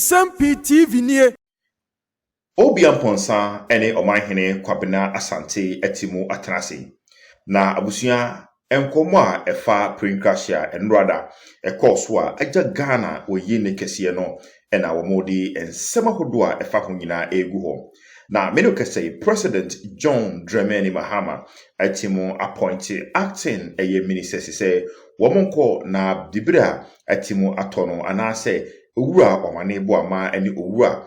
Nsem-Pii TV nie. Obi amponsa ene omanhene Kwabena Asante etimu atenase. Na abusua enkomo a efa prinkrashia enrada ekoso a agya Ghana oyi ne kese no ena womodi ensema hodo a efa ho nyina egu ho. Na meno kese President John Dramani Mahama etimu appoint acting minister se womonko na dibira etimu atono anase owura omane bo ama eni owura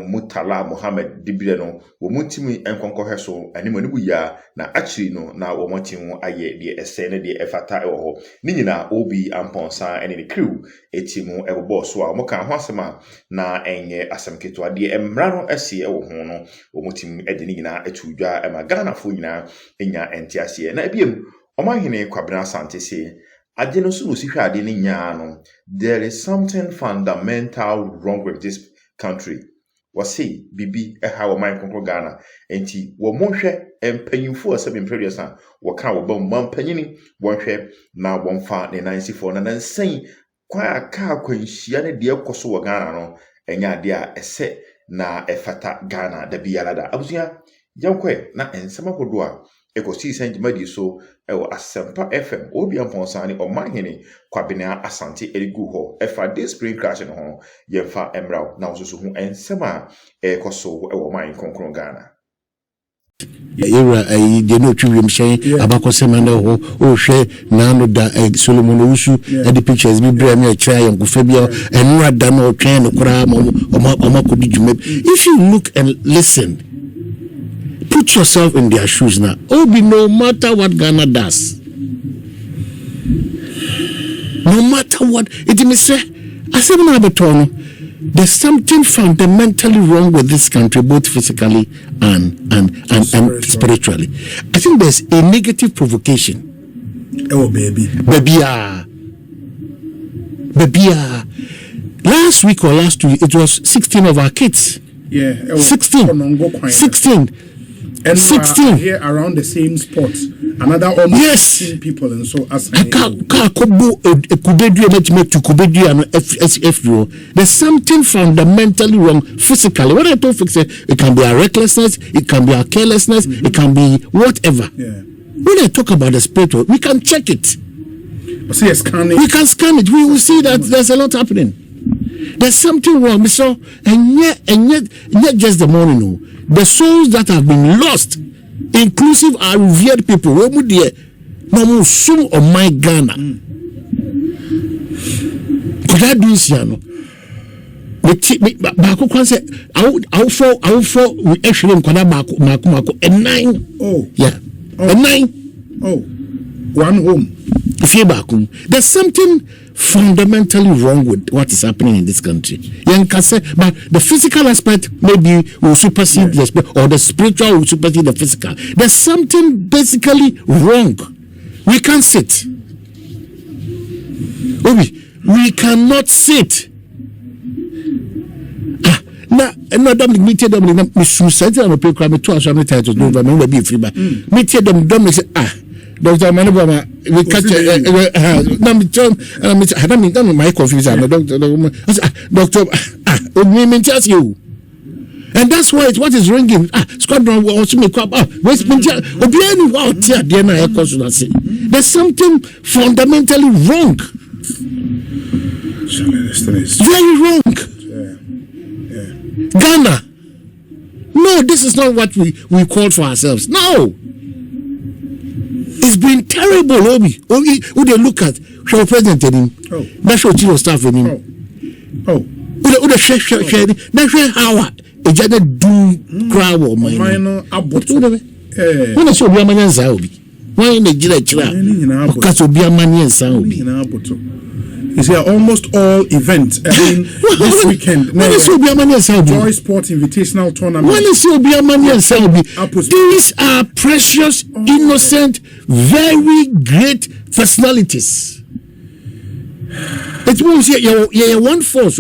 Mutala Mohammed dibire no womutimi enkonko heso animo ne buya na achiri no na womotimu aye de ese ne de efata ewo ni nyina obi amponsa ene ne crew etimu ebobo so a moka ho asema na enye asemketo ade emra no ese ewo ho no womotimu ede ni nyina etudwa ema Ghana fo nyina enya entiase na ebiem omahene Kwabena Asante se ade no so no si hwa ade ni nya no there is something fundamental wrong with this country. Wasi bibi eha wo man konkro Ghana enti wo monhwe empanyimfo asem imperious a wo ka wo bam mampanyini wonhwe na wonfa ne 94 na nansen kwa aka akwanhia ne de ekoso wo Ghana no enya de a ese na efata Ghana da biyalada abusia yankwe na ensema hodo a ekosi senjimadi so ewo Asempa FM obi amponsa ni omahene Kwabena Asante erigu ho efa this spring crash no ho yemfa emraw na osusu hu ensema ekoso ewo man konkron Ghana era de no twim hyen abakosema na ho o hwe na no da Solomon Owusu the pictures bi bra me akira yankofa bia enura da no twen no kora omakodi dwuma. If you look and listen, put yourself in their shoes now. Obi, no matter what Ghana does, no matter what, it may say, there's something fundamentally wrong with this country, both physically and spiritually. I think there's a negative provocation. Oh, baby. Last week or last week, it was 16 of our kids. Yeah, 16. And 16 here around the same spot. Another almost 16 people, and so as there's something fundamentally wrong physically. When I talk physically, it can be a recklessness, it can be a carelessness, it can be whatever. Yeah. When I talk about the spiritual, we can check it. We can scan it. We will see that there's a lot happening. There's something wrong. So, and yet, not just the money, no. The souls that have been lost, inclusive our revered people, no of my Ghana. Could I do this, Yano? I'll fall, we actually Mako, and 9. Oh, yeah, and 9. Oh, one home. There's something fundamentally wrong with what is happening in this country. But the physical aspect maybe will supersede the spiritual, or the spiritual will supersede the physical. There's something basically wrong. We can't sit. We cannot sit. Dominic, me tell them, me suicide on the program, me 2 hours, me titles, no, but me be free. Me tell them, Dominic say, Dr. Manabama, we catch my confusion. Doctor, you. And that's why it's what is ringing. Squadron will also make up. There's something fundamentally wrong. Very wrong. Ghana. No, this is not what we called for ourselves. No. It's been terrible, Obi. Who they look at? Show president in him. That's what chief of staff in him. Who they share. That's how a judge do crowd or minor abort. When I saw Obi Amani and Saobi, why in the Jira? Because Obi Amani and Saobi. You see, almost all events this weekend. When is Obi Amani and Saobi? Joy Sport Invitational Tournament. When is Obi Amani and Saobi? These are precious, innocent, very great personalities. It means you're one force.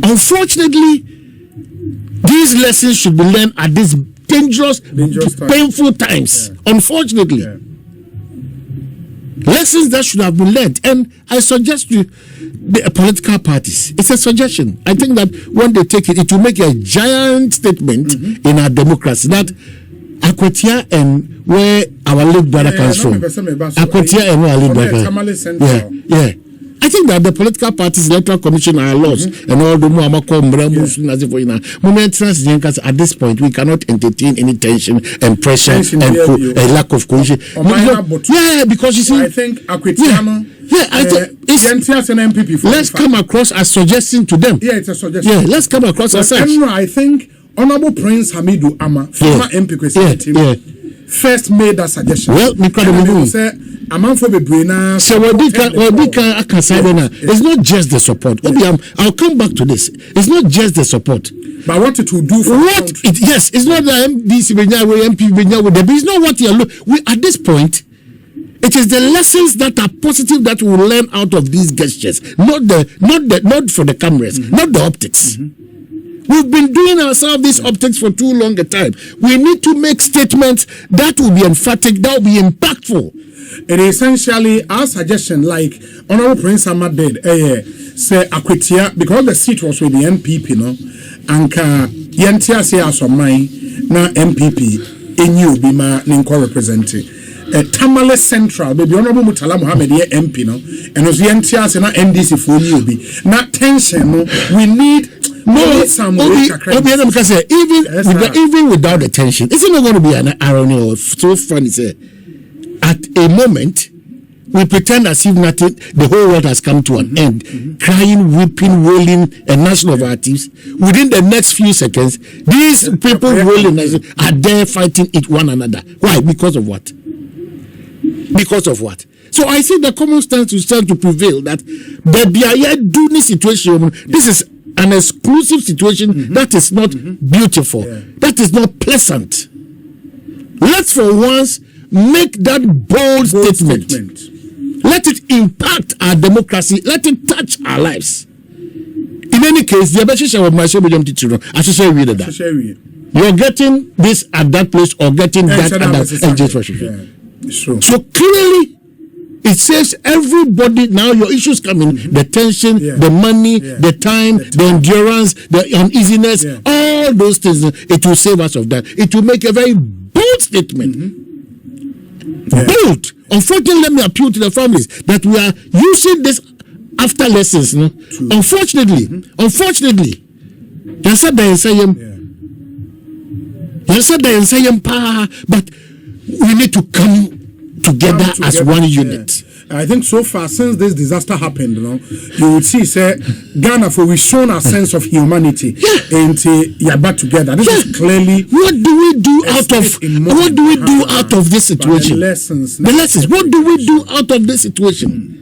Unfortunately, these lessons should be learned at these dangerous painful times. Unfortunately. Lessons that should have been learned. And I suggest to the political parties, it's a suggestion. I think that when they take it, it will make a giant statement in our democracy that Akwatia and where our late brother comes from. Akwatia and where our late brother. Yeah. I think that the political parties, electoral commission, our laws, and all the at this point, we cannot entertain any tension and pressure and a lack of cohesion. Yeah, because you see, I think Akwetiano. I think let's come across as suggesting to them. Yeah, it's a suggestion. Yeah, let's come across as such. I think Honorable Prince Hamidu Ama, former MP first made that suggestion. Well, it's not just the support. I'll come back to this. It's not just the support. But what it will do for yes, it's not the MDC MP, but it's not what you're looking. At this point, it is the lessons that are positive that we will learn out of these gestures, not for the cameras, not the optics. We've been doing ourselves these optics for too long a time. We need to make statements that will be emphatic, that will be impactful. It is essentially our suggestion, like Honorable Prince Ahmad did, say Akwatia, because the seat was with the MPP, no, and Yentia say as of mine, na MPP, in you be ma ninko representing. Tamale Central, baby, Honorable Mutala Mohammed, MP, no, and was Yentia say na NDC for you be. Not tension, no, we need. Even without the tension, isn't it going to be an irony or so funny? Say, at a moment, we pretend as if nothing, the whole world has come to an end, crying, weeping, wailing, a nation of our thieves. Within the next few seconds, these people wailing are there fighting one another. Why? Because of what? Because of what? So I say the common stance will start to prevail that the do situation. This is an exclusive situation that is not beautiful, that is not pleasant. Let's for once make that bold statement. Let it impact our democracy. Let it touch our lives. In any case, the Abashisha of my medium teacher, I should say that you're getting this at that place or getting that at that. So clearly, it says everybody now your issues come in the tension, the money, the time, the endurance, the uneasiness, all those things. It will save us of that. It will make a very bold statement. Bold. Unfortunately, let me appeal to the families that we are using this after lessons. No? Unfortunately, but we need to come together as one unit. I think so far since this disaster happened, you would see, say, Ghana, for we shown a sense of humanity and back together. This is clearly what do we do out of this situation? The lessons. What do we do out of this situation?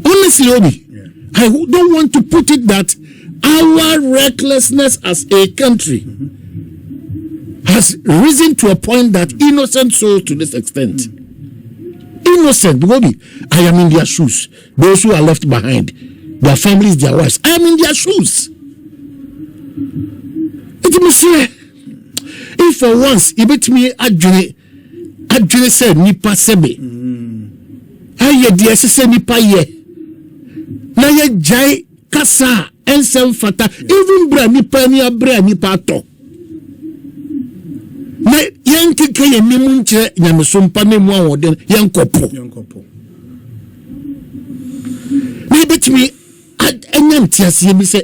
Honestly, Obi, I don't want to put it that our recklessness as a country has risen to a point that innocent souls to this extent. Innocent, Bobby. I am in their shoes. Those who are left behind, their families, their wives. I am in their shoes. If for once, you bet me, Adjune said, Nipa Sebe. I dear sister Nipa ye. Naya Jai Kasa, Nsem-Pii, even Bra Nipa to. Na yankeke ye mimu nche nyamesompa ne mu awoden yankopo na betimi anyam tiase bi say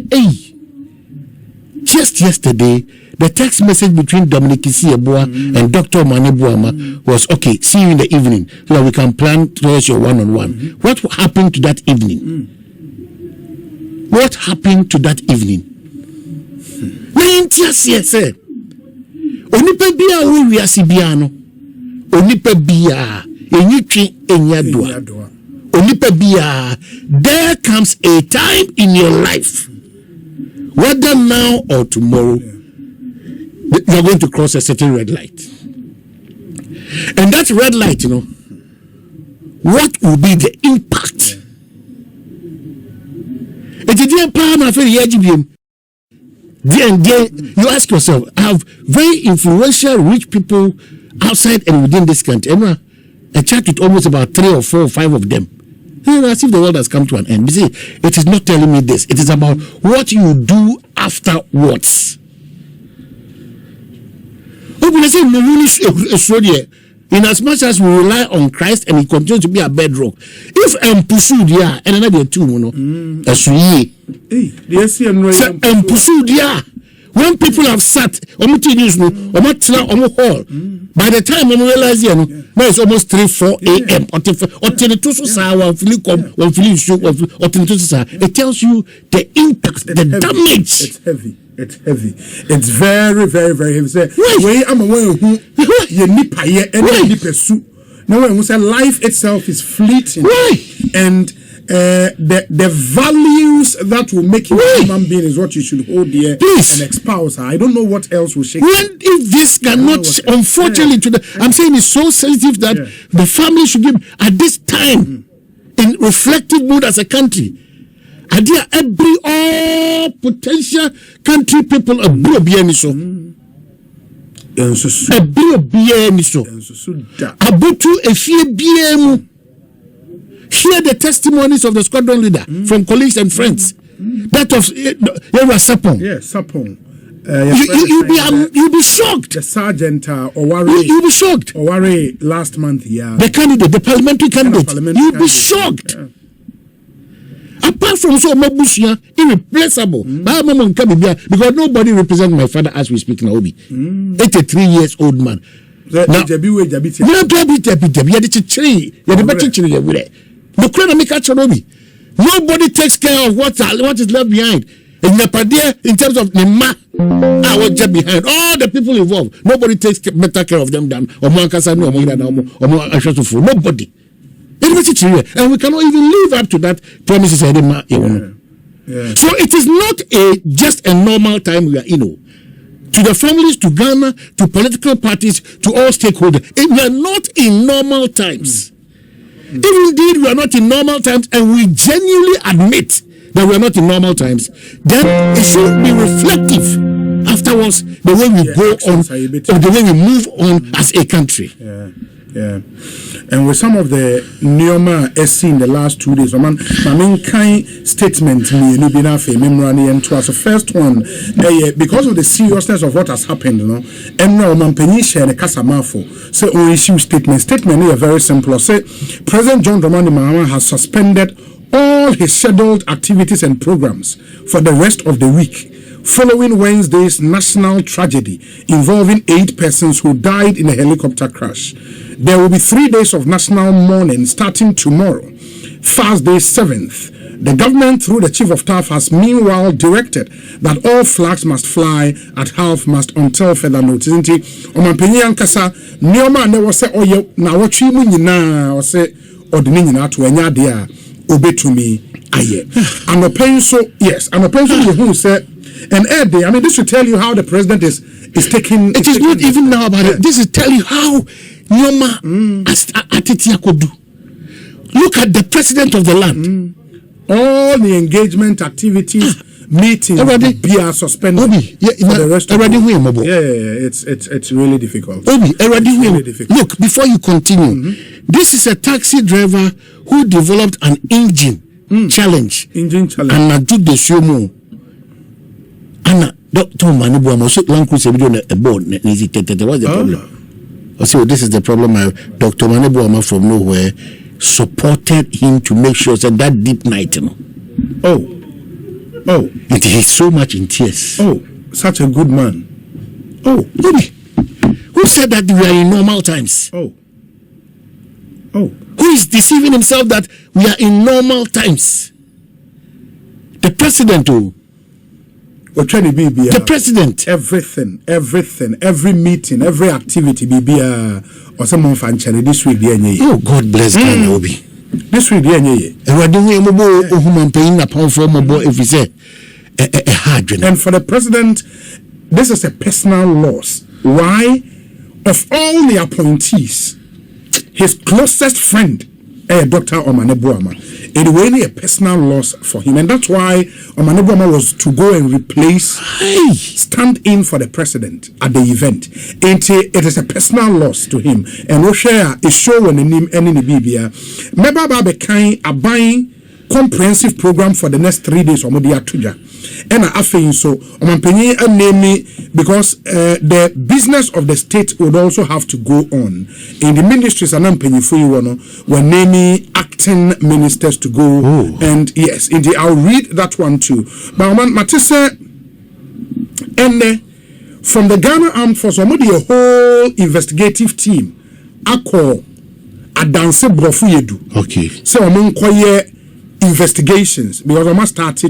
just yesterday the text message between Dominic Isieboa and Dr. Manebuama was okay, see you in the evening so that we can plan towards your one-on-one. What happened to that evening? What happened to that evening? Na tiase say onipa bia wo wiase bia no onipa bia enyitwe enyadoa onipa bia there comes a time in your life whether now or tomorrow you're going to cross a certain red light, and that red light, what will be the impact? Then you ask yourself, I have very influential, rich people outside and within this country. a church with almost about 3 or 4 or 5 of them. As if the world has come to an end. You see, it is not telling me this. It is about what you do afterwards. In as much as we rely on Christ and He continues to be a bedrock, if I'm pursued here, and another two, pursued here. When people have sat, by the time I realize now it's almost 3-4 a.m. It tells you the impact, the damage. It's heavy. It's heavy. It's very, very, very heavy. Say, I'm aware who you nipa here and nipa su. No one who said life itself is fleeting, and the values that will make you a human being is what you should hold dear and espouse. I don't know what else will shake. When if this cannot, unfortunately, I'm saying it's so sensitive that the family should give at this time in reflective mood as a country. Idea every all potential country people a so. Abutu efie biemu. Hear the testimonies of the squadron leader from colleagues and friends. That of Sapon. Yes, Sapon. You'll be shocked. The sergeant Owari. You'll be shocked. Owari last month, The candidate, the parliamentary candidate. You'll be shocked. Yeah. Apart from so Mabusia, irreplaceable. Because nobody represents my father as we speak now. 83 years old man. Nobody takes care of what is left behind. In terms of Nema, I was just behind all the people involved. Nobody takes better care of them than Nobody. And we cannot even live up to that promises. So it is not just a normal time we are in. To the families, to Ghana, to political parties, to all stakeholders, we are not in normal times. If indeed we are not in normal times, and we genuinely admit that we are not in normal times, then it should be reflective afterwards the way we go on, or the way we move on as a country. Yeah. And with some of the Neoma SC in the last 2 days, my main kind statement and to us the first one, because of the seriousness of what has happened, and now Mampenish and Casamafo say we issue statement is very simple. Say President John Dramani Mahama has suspended all his scheduled activities and programs for the rest of the week, following Wednesday's national tragedy involving 8 persons who died in a helicopter crash. There will be 3 days of national mourning starting tomorrow, Thursday 7th. The government, through the Chief of Staff, has meanwhile directed that all flags must fly at half-mast until further notice. Omampeni ankasa nioma ne wose oye na wotwi mu nyina wose odini nyina to anya de a obetumi aye. Anopen so who say and Eddie, I mean, this should tell you how the president is taking. It is not even now about it. This is tell you how Nyoma Atitia could do. Look at the president of the land. All the engagement activities, meetings, be suspended for the rest of the it's really difficult. Really difficult. Look, before you continue, this is a taxi driver who developed an engine challenge. And I do the show more. And Dr. Manibu, I'm Land Cruiser video on a board. What's the problem? So this is the problem. Dr. Manibu from nowhere supported him to make sure that deep night. And he's so much in tears. Such a good man. Maybe. Who said that we are in normal times? Who is deceiving himself that we are in normal times? The president, the president. Everything, every meeting, every activity, or someone fanchari this week. Oh, God bless Ghana, Obi. This week, and for the president, this is a personal loss. Why? Of all the appointees, his closest friend Dr. Omanebuama. It really a personal loss for him, and that's why Omanebuama was to go and replace, stand in for the president at the event. It is a personal loss to him, and we share a show when the name and in the Bibia. Meba be kind a buying comprehensive program for the next 3 days or maybe atuja. And I think so. Omanpenye and name me because the business of the state would also have to go on. In the ministries, and I'm paying for you, we're naming acting ministers to go. Ooh. And yes, indeed, I'll read that one too. But Matisse, and from the Ghana Armed Forces, a whole investigative team, I call a dance brofuyedu. Okay. So I'm going investigations because I must start to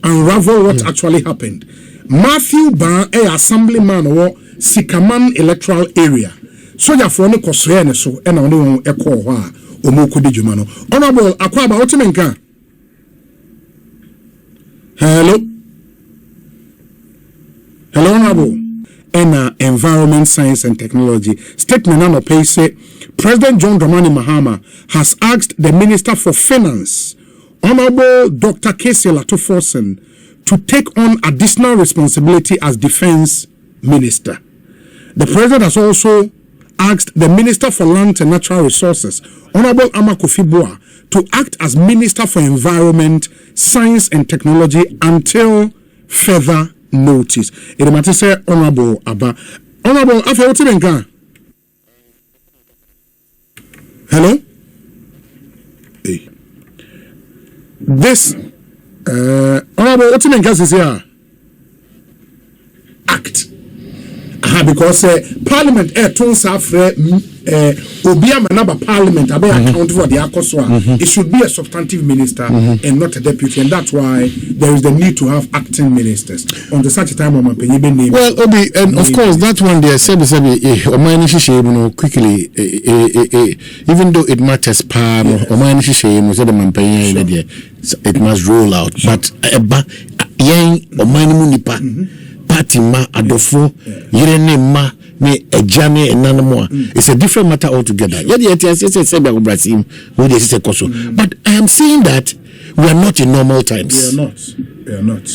unravel what actually happened. Matthew Ban, assemblyman or Sikaman electoral area. So ya for no kosre so and on a call Omoko de Jumano. Honorable Akwaba Otimenka. Hello. Hello, Honorable. Environment, Science and Technology. Statement on the say President John Dramani Mahama has asked the Minister for Finance, Honorable Dr. Casey Latoforsen, to take on additional responsibility as Defense Minister. The President has also asked the Minister for Land and Natural Resources, Honorable Amakofibua, to act as Minister for Environment, Science and Technology until further notice. It might say Honorable Abba. Honorable Afe Otimenka. Hello? Hey. This Honorable Otimenka is here. Act. Because Parliament turns after Obiama number Parliament account for the Akoswa. It should be a substantive minister and not a deputy, and that's why there is the need to have acting ministers. On the such a time, well, Obi, and of course that one there said quickly, even though it matters, it must roll out. But party ma adofo yerene ma ne ejane enanamo it's a different matter altogether. But I am saying that we are not in normal times. We are not.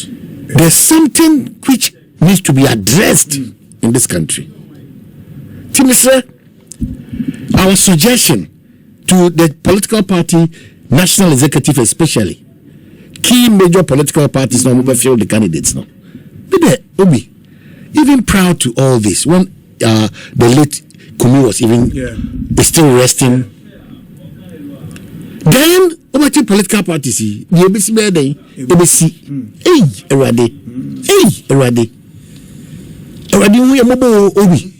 There's something which needs to be addressed in this country. Timisre, our suggestion to the political party, national executive especially, key major political parties now move field the candidates now. Obi, even proud to all this, when the late Kumi was even still resting, then over to political parties, the ABC Bede, ABC, Erade, we are mobile Obi.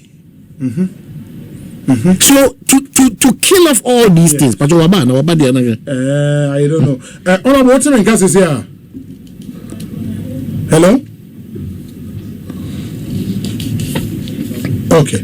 So to kill off all these things, but I don't know. Honorable, what's in gas is here? Hello? Okay.